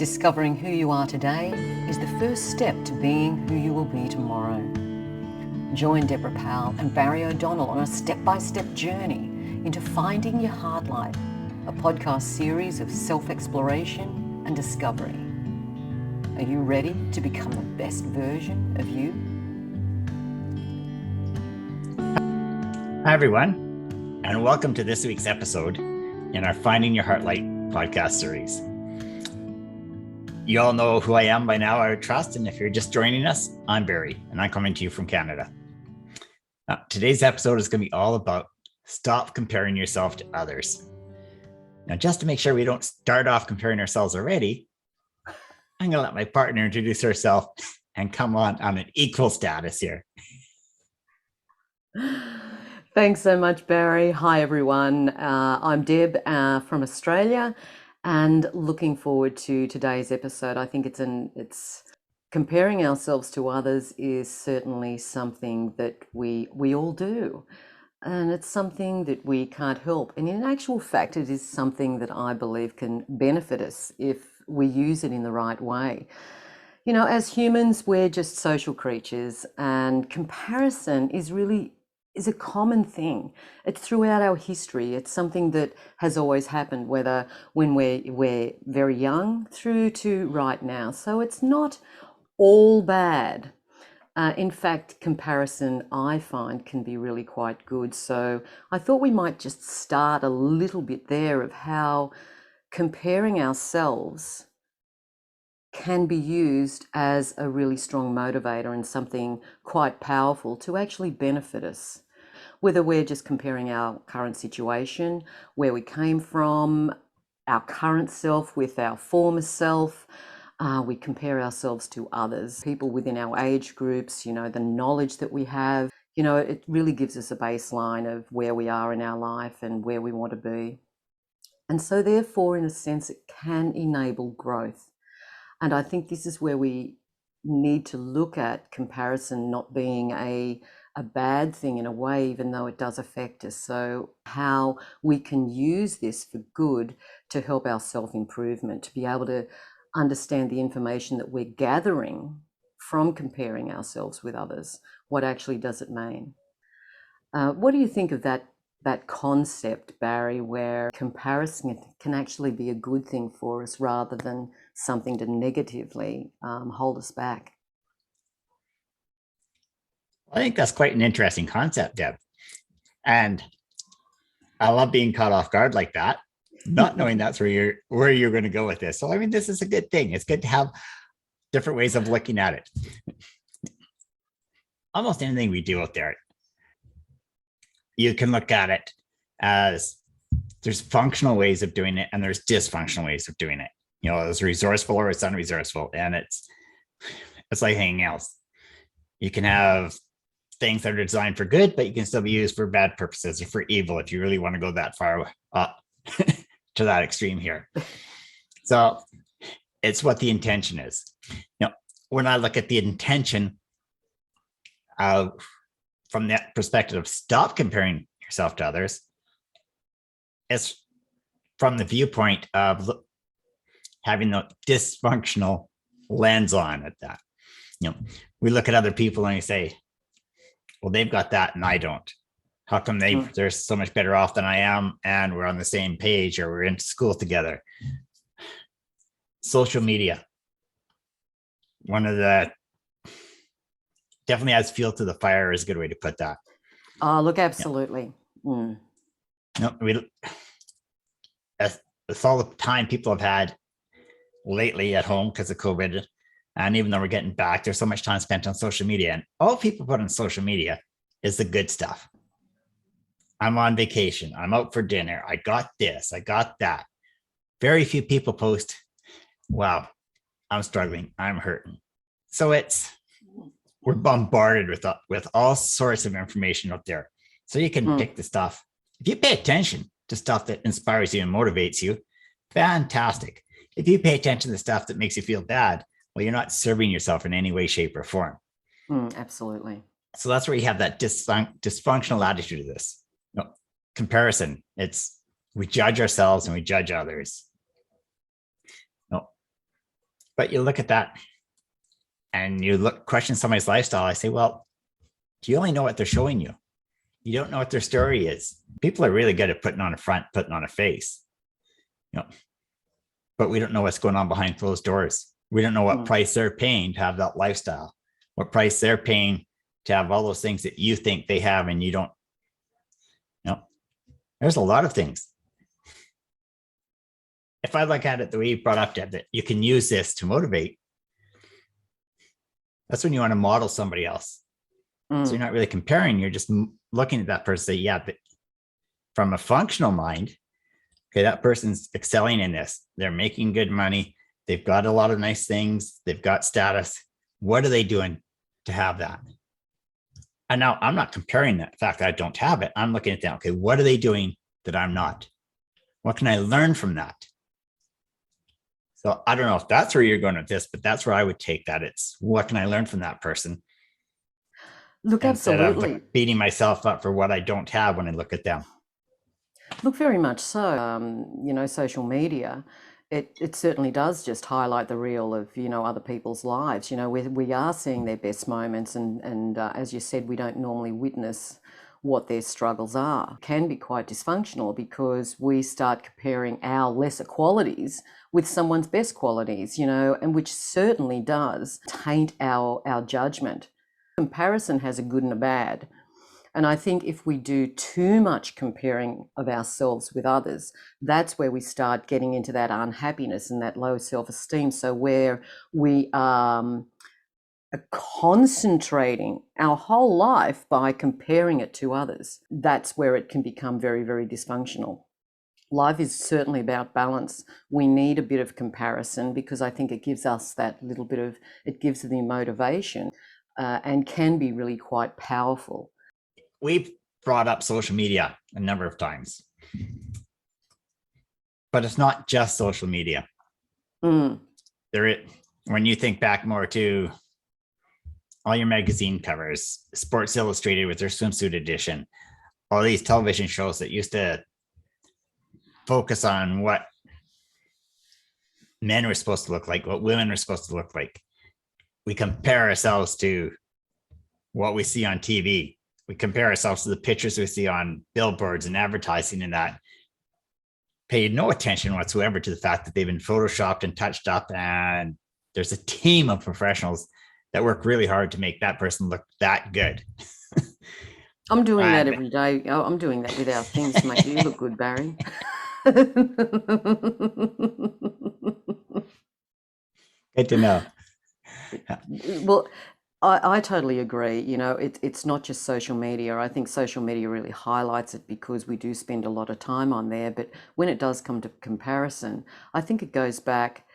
Discovering who you are today is the first step to being who you will be tomorrow. Join Deborah Powell and Barry O'Donnell on a step-by-step journey into finding your heart light, a podcast series of self-exploration and discovery. Are you ready to become the best version of you? Hi, everyone, and welcome to this week's episode in our Finding Your Heart Light podcast series. You all know who I am by now, I trust, and if you're just joining us, I'm Barry, and I'm coming to you from Canada. Now, today's episode is going to be all about stop comparing yourself to others. Now, just to make sure we don't start off comparing ourselves already, I'm going to let my partner introduce herself and come on an equal status here. Thanks so much, Barry. Hi, everyone. I'm Deb from Australia, and looking forward to today's episode. I think it's comparing ourselves to others is certainly something that we all do, and it's something that we can't help. And in actual fact, it is something that I believe can benefit us if we use it in the right way. You know, as humans, we're just social creatures, and comparison is a common thing. It's throughout our history. It's something that has always happened, whether when we're very young through to right now. So it's not all bad. In fact, comparison, I find, can be really quite good. So I thought we might just start a little bit there of how comparing ourselves can be used as a really strong motivator and something quite powerful to actually benefit us. Whether we're just comparing our current situation, where we came from, our current self with our former self, we compare ourselves to others, people within our age groups, the knowledge that we have, it really gives us a baseline of where we are in our life and where we want to be. And so therefore, in a sense, it can enable growth. And I think this is where we need to look at comparison not being a bad thing in a way, even though it does affect us. So how we can use this for good to help our self-improvement, to be able to understand the information that we're gathering from comparing ourselves with others. What actually does it mean? What do you think of that concept, Barry, where comparison can actually be a good thing for us rather than something to negatively hold us back? I think that's quite an interesting concept, Deb. And I love being caught off guard like that, not knowing that's where you're going to go with this. So, I mean, this is a good thing. It's good to have different ways of looking at it. Almost anything we do out there, you can look at it as there's functional ways of doing it and there's dysfunctional ways of doing it. It's resourceful or it's unresourceful. And it's like anything else. You can have things that are designed for good, but you can still be used for bad purposes or for evil if you really want to go that far up to that extreme here. So it's what the intention is. When I look at the intention from that perspective of stop comparing yourself to others, it's from the viewpoint of having the dysfunctional lens on at that. We look at other people and we say, well, they've got that and I don't. How come they're so much better off than I am? And we're on the same page or we're in school together. Social media. Definitely adds fuel to the fire is a good way to put that. Oh, look, absolutely. It's all the time people have had lately at home because of COVID. And even though we're getting back, there's so much time spent on social media. And all people put on social media is the good stuff. I'm on vacation. I'm out for dinner. I got this. I got that. Very few people post, wow, I'm struggling. I'm hurting. So we're bombarded with all sorts of information out there. So you can pick the stuff. If you pay attention to stuff that inspires you and motivates you, fantastic. If you pay attention to the stuff that makes you feel bad, well, you're not serving yourself in any way, shape, or form. Absolutely. So that's where you have that dysfunctional attitude to this. Comparison. We judge ourselves and we judge others. But you look at that and you look question somebody's lifestyle. I say, well, do you only know what they're showing you? You don't know what their story is. People are really good at putting on a front, putting on a face, you know, but we don't know what's going on behind closed doors. We don't know what price they're paying to have that lifestyle, what price they're paying to have all those things that you think they have and you don't. You know, there's a lot of things. If I look at it the way you brought up, Deb, that you can use this to motivate, that's when you want to model somebody else. So you're not really comparing, you're just looking at that person, say, yeah, but from a functional mind, okay, that person's excelling in this. They're making good money. They've got a lot of nice things. They've got status. What are they doing to have that? And now I'm not comparing that fact that I don't have it. I'm looking at that. Okay, what are they doing that I'm not? What can I learn from that? So I don't know if that's where you're going with this, but that's where I would take that. It's what can I learn from that person? Look, Instead absolutely. of beating myself up for what I don't have when I look at them. Look, very much so. Social media, it certainly does just highlight the real of, other people's lives. We are seeing their best moments, and as you said, we don't normally witness what their struggles are. It can be quite dysfunctional because we start comparing our lesser qualities with someone's best qualities, and which certainly does taint our judgment. Comparison has a good and a bad. And I think if we do too much comparing of ourselves with others, that's where we start getting into that unhappiness and that low self-esteem. So where we are concentrating our whole life by comparing it to others, that's where it can become very, very dysfunctional. Life is certainly about balance. We need a bit of comparison because I think it gives us that little bit of, it gives the motivation and can be really quite powerful. We've brought up social media a number of times, but it's not just social media. When you think back more to all your magazine covers, Sports Illustrated with their swimsuit edition, all these television shows that used to focus on what men were supposed to look like, what women were supposed to look like. We compare ourselves to what we see on TV. We compare ourselves to the pictures we see on billboards and advertising, and that paid no attention whatsoever to the fact that they've been photoshopped and touched up. And there's a team of professionals that work really hard to make that person look that good. I'm doing that every day. I'm doing that with our things to make you look good, Barry. Good to know. Well, I totally agree. It's not just social media. I think social media really highlights it because we do spend a lot of time on there. But when it does come to comparison, I think it goes back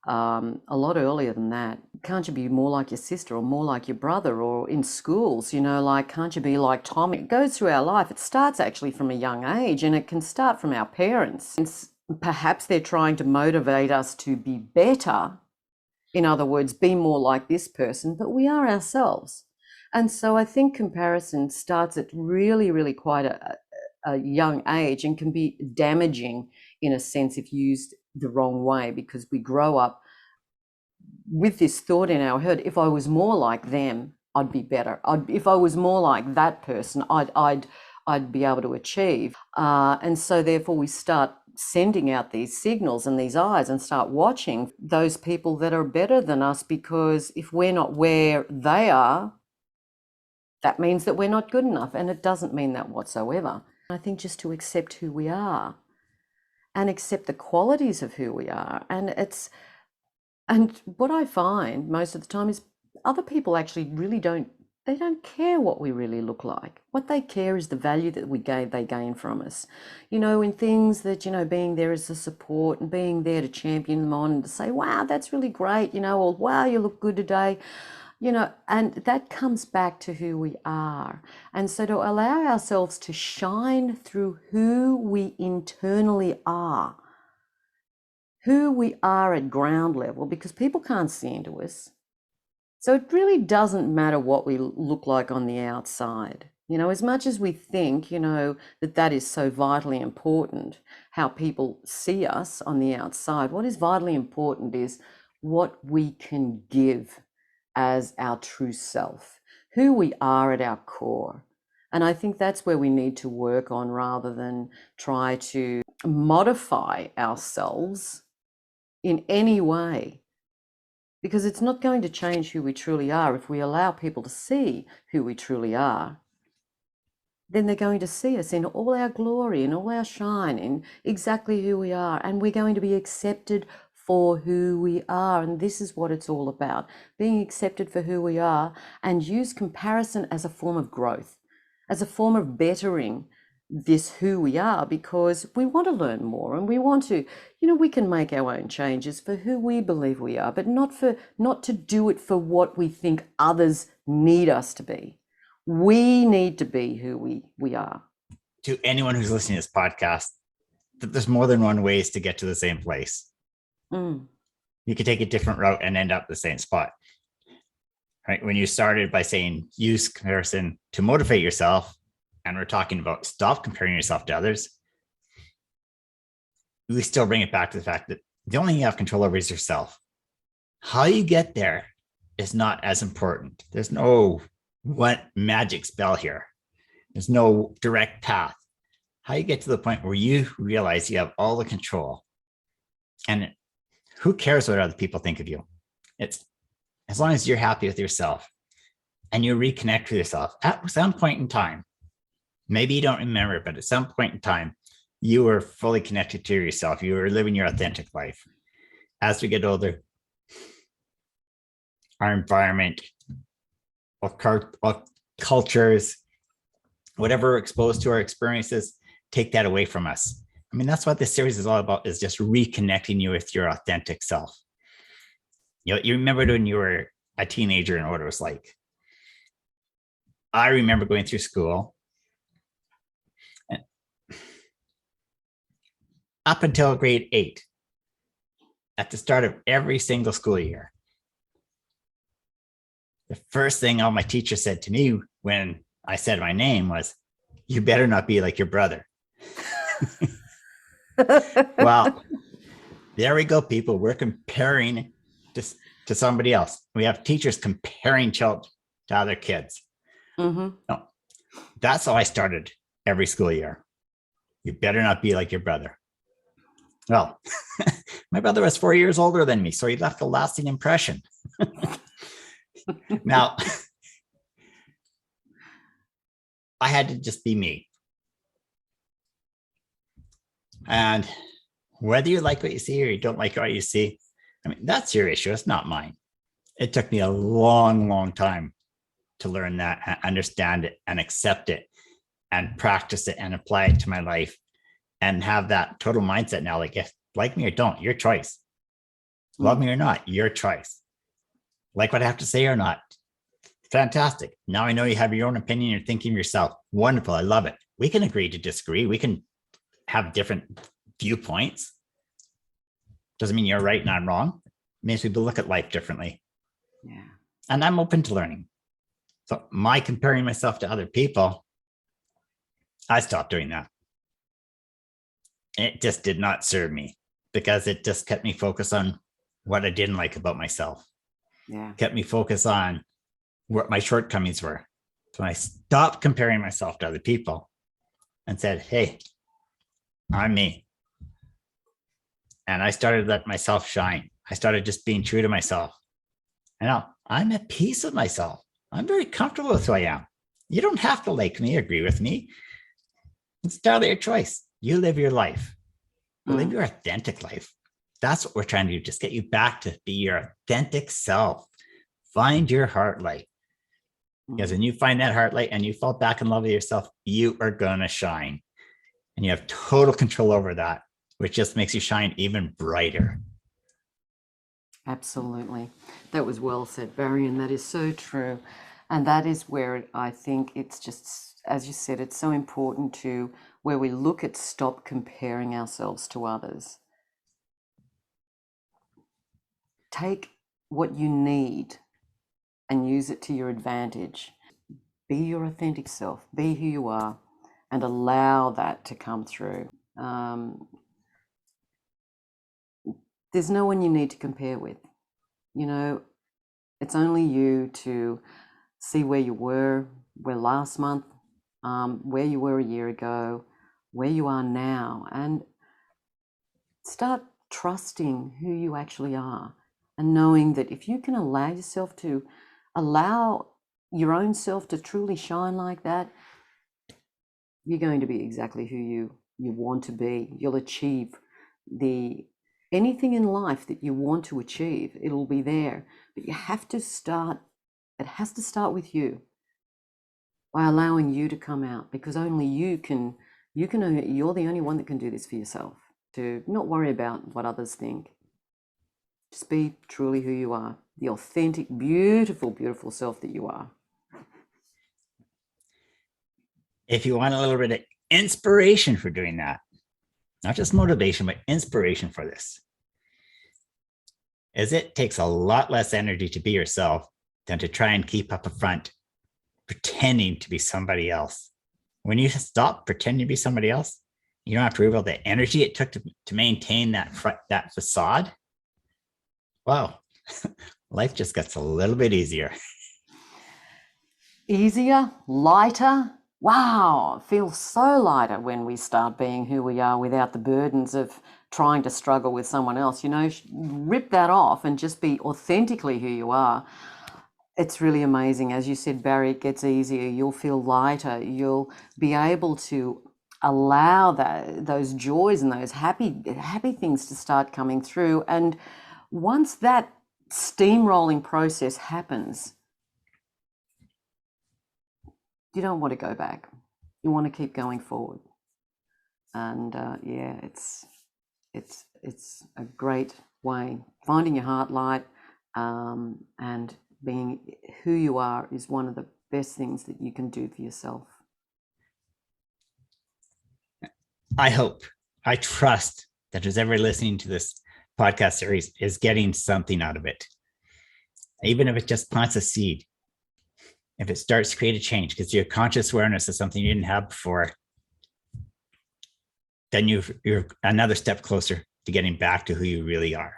a lot earlier than that. Can't you be more like your sister or more like your brother, or in schools, like, can't you be like Tom? It goes through our life. It starts actually from a young age, and it can start from our parents. Perhaps they're trying to motivate us to be better. In other words, be more like this person, but we are ourselves. And so I think comparison starts at really, really quite a young age and can be damaging in a sense if used the wrong way, because we grow up with this thought in our head: if I was more like them, I'd be better. If I was more like that person, I'd be able to achieve. And so therefore we start sending out these signals and these eyes and start watching those people that are better than us, because if we're not where they are, that means that we're not good enough. And it doesn't mean that whatsoever. I think just to accept who we are and accept the qualities of who we are. And what I find most of the time is other people actually really don't care what we really look like. What they care is the value that they gain from us. In things that, being there as a support and being there to champion them on and to say, wow, that's really great, or wow, you look good today, and that comes back to who we are. And so to allow ourselves to shine through who we internally are, who we are at ground level, because people can't see into us. So it really doesn't matter what we look like on the outside. As much as we think, that is so vitally important, how people see us on the outside, what is vitally important is what we can give as our true self, who we are at our core. And I think that's where we need to work on rather than try to modify ourselves in any way, because it's not going to change who we truly are. If we allow people to see who we truly are, then they're going to see us in all our glory, in all our shine, in exactly who we are. And we're going to be accepted for who we are. And this is what it's all about, being accepted for who we are, and use comparison as a form of growth, as a form of bettering this who we are, because we want to learn more and we want to, we can make our own changes for who we believe we are, but not to do it for what we think others need us to be. We need to be who we are. To anyone who's listening to this podcast, there's more than one ways to get to the same place. You could take a different route and end up the same spot. Right? When you started by saying use comparison to motivate yourself, and we're talking about stop comparing yourself to others, we still bring it back to the fact that the only thing you have control over is yourself. How you get there is not as important. There's no what magic spell here. There's no direct path. How you get to the point where you realize you have all the control, and who cares what other people think of you? It's as long as you're happy with yourself and you reconnect with yourself at some point in time. Maybe you don't remember, but at some point in time, you were fully connected to yourself. You were living your authentic life. As we get older, our environment, our cultures, whatever we're exposed to, our experiences, take that away from us. I mean, that's what this series is all about, is just reconnecting you with your authentic self. You remembered when you were a teenager and what it was like. I remember going through school, and up until grade 8, at the start of every single school year, the first thing all my teachers said to me when I said my name was, "You better not be like your brother." Well, there we go, people. We're comparing to somebody else. We have teachers comparing children to other kids. No, that's how I started every school year. You better not be like your brother. Well, my brother was 4 years older than me, so he left a lasting impression. Now, I had to just be me. And whether you like what you see or you don't like what you see, I mean, that's your issue. It's not mine. It took me a long, long time to learn that, and understand it, and accept it, and practice it, and apply it to my life, and have that total mindset now. Like, if like me or don't, your choice. Love me or not, your choice. Like what I have to say or not, fantastic. Now I know you have your own opinion. You're thinking of yourself. Wonderful. I love it. We can agree to disagree. We can have different viewpoints. Doesn't mean you're right and I'm wrong. It means we look at life differently. Yeah. And I'm open to learning. So my comparing myself to other people, I stopped doing that. It just did not serve me, because it just kept me focused on what I didn't like about myself. Yeah. Kept me focused on what my shortcomings were. So I stopped comparing myself to other people and said, hey, I'm me. And I started letting myself shine. I started just being true to myself. And now I'm at peace with myself. I'm very comfortable with who I am. You don't have to like me, agree with me. It's entirely your choice. You live your life. Live your authentic life. That's what we're trying to do. Just get you back to be your authentic self. Find your heart light. Because when you find that heart light and you fall back in love with yourself, you are going to shine. And you have total control over that, which just makes you shine even brighter. Absolutely. That was well said, Barry, and that is so true. And that is where I think it's just, as you said, it's so important to where we look at stop comparing ourselves to others. Take what you need and use it to your advantage. Be your authentic self, be who you are, and allow that to come through. There's no one you need to compare with. You know, it's only you to see where you were last month, where you were a year ago, where you are now, and start trusting who you actually are, and knowing that if you can allow your own self to truly shine like that, you're going to be exactly who you want to be. You'll achieve the anything in life that you want to achieve. It'll be there, but you have to start. It has to start with you, by allowing you to come out, because only you're the only one that can do this for yourself. To not worry about what others think. Just be truly who you are, the authentic, beautiful, beautiful self that you are. If you want a little bit of inspiration for doing that, not just motivation, but inspiration for this, is it takes a lot less energy to be yourself than to try and keep up a front pretending to be somebody else. When you stop pretending to be somebody else, you don't have to worry about the energy it took to maintain that facade. Wow, life just gets a little bit easier. Easier, lighter. Wow, it feels so lighter when we start being who we are without the burdens of trying to struggle with someone else. Rip that off and just be authentically who you are. It's really amazing. As you said, Barry, it gets easier. You'll feel lighter. You'll be able to allow those joys and those happy things to start coming through. And once that steamrolling process happens, you don't want to go back. You want to keep going forward. And yeah, it's a great way. Finding your heart light, and being who you are is one of the best things that you can do for yourself. I trust that who's ever listening to this podcast series is getting something out of it. Even if it just plants a seed, if it starts to create a change, because your conscious awareness is something you didn't have before, then you're another step closer to getting back to who you really are.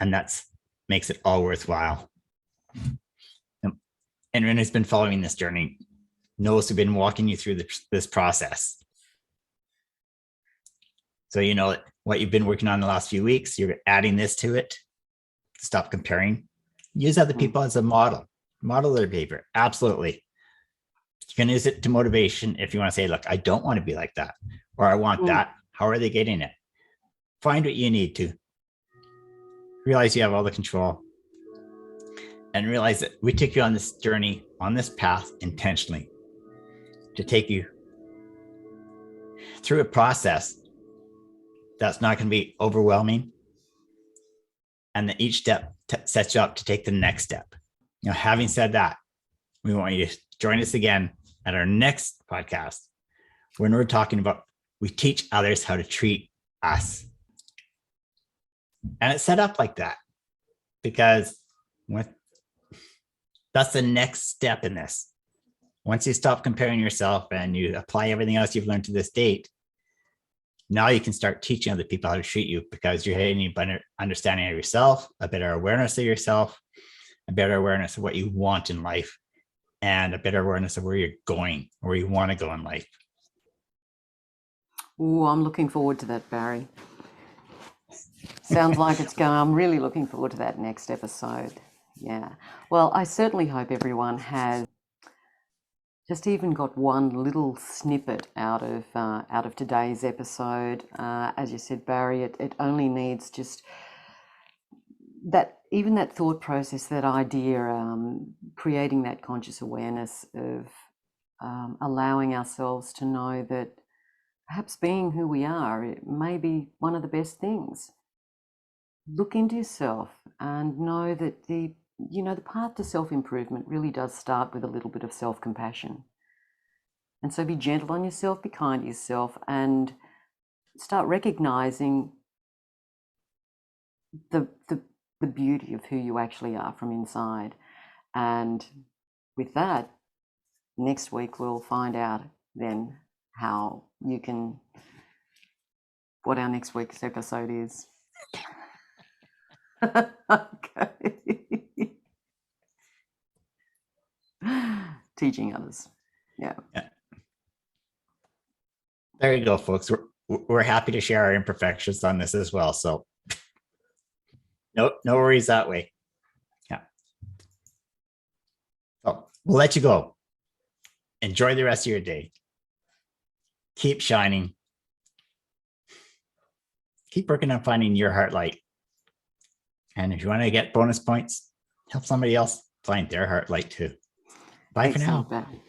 And that's makes it all worthwhile. And anyone who's been following this journey knows we've been walking you through this process. So you know what you've been working on the last few weeks, you're adding this to it. Stop comparing. Use other people as a model their behavior. Absolutely. You can use it to motivation if you want to say, look, I don't want to be like that, or I want that. How are they getting it? Find what you need to. Realize you have all the control, and realize that we took you on this journey, on this path intentionally, to take you through a process that's not going to be overwhelming, and that each step sets you up to take the next step. Having said that, we want you to join us again at our next podcast, when we're talking about we teach others how to treat us. And it's set up like that because that's the next step in this. Once you stop comparing yourself and you apply everything else you've learned to this date, now you can start teaching other people how to treat you, because you're getting a better understanding of yourself, a better awareness of yourself, a better awareness of what you want in life, and a better awareness of where you're going, where you want to go in life. Oh, I'm looking forward to that, Barry. Sounds like it's going. I'm really looking forward to that next episode. Yeah. Well, I certainly hope everyone has just even got one little snippet out of today's episode. As you said, Barry, it only needs just that thought process, that idea, creating that conscious awareness of allowing ourselves to know that perhaps being who we are, it may be one of the best things. Look into yourself and know that the path to self-improvement really does start with a little bit of self-compassion. And so be gentle on yourself, be kind to yourself, and start recognizing the beauty of who you actually are from inside. And with that, next week we'll find out then what our next week's episode is. Okay. Teaching others. Yeah. There you go, folks. We're happy to share our imperfections on this as well. So no worries that way. Yeah. So we'll let you go. Enjoy the rest of your day. Keep shining. Keep working on finding your heart light. And if you want to get bonus points, help somebody else find their heart light too. Bye Excellent, for now. Barry.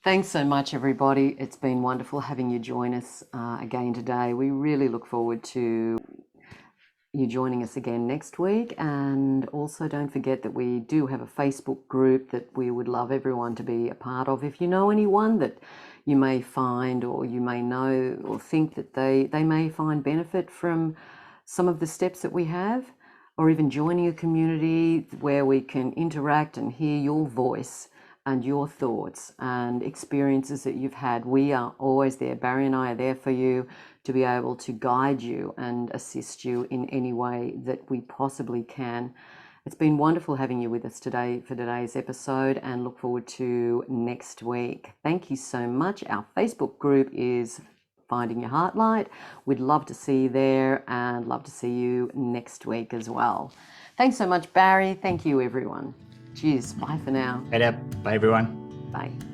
Thanks so much, everybody. It's been wonderful having you join us again today. We really look forward to you joining us again next week. And also don't forget that we do have a Facebook group that we would love everyone to be a part of. If you know anyone that you may find or you may know or think that they may find benefit from some of the steps that we have, or even joining a community where we can interact and hear your voice and your thoughts and experiences that you've had, we are always there. Barry and I are there for you to be able to guide you and assist you in any way that we possibly can. It's been wonderful having you with us today for today's episode, and look forward to next week. Thank you so much. Our Facebook group is Finding Your Heart Light. We'd love to see you there and love to see you next week as well. Thanks so much, Barry. Thank you, everyone. Cheers. Bye for now. Bye, everyone. Bye.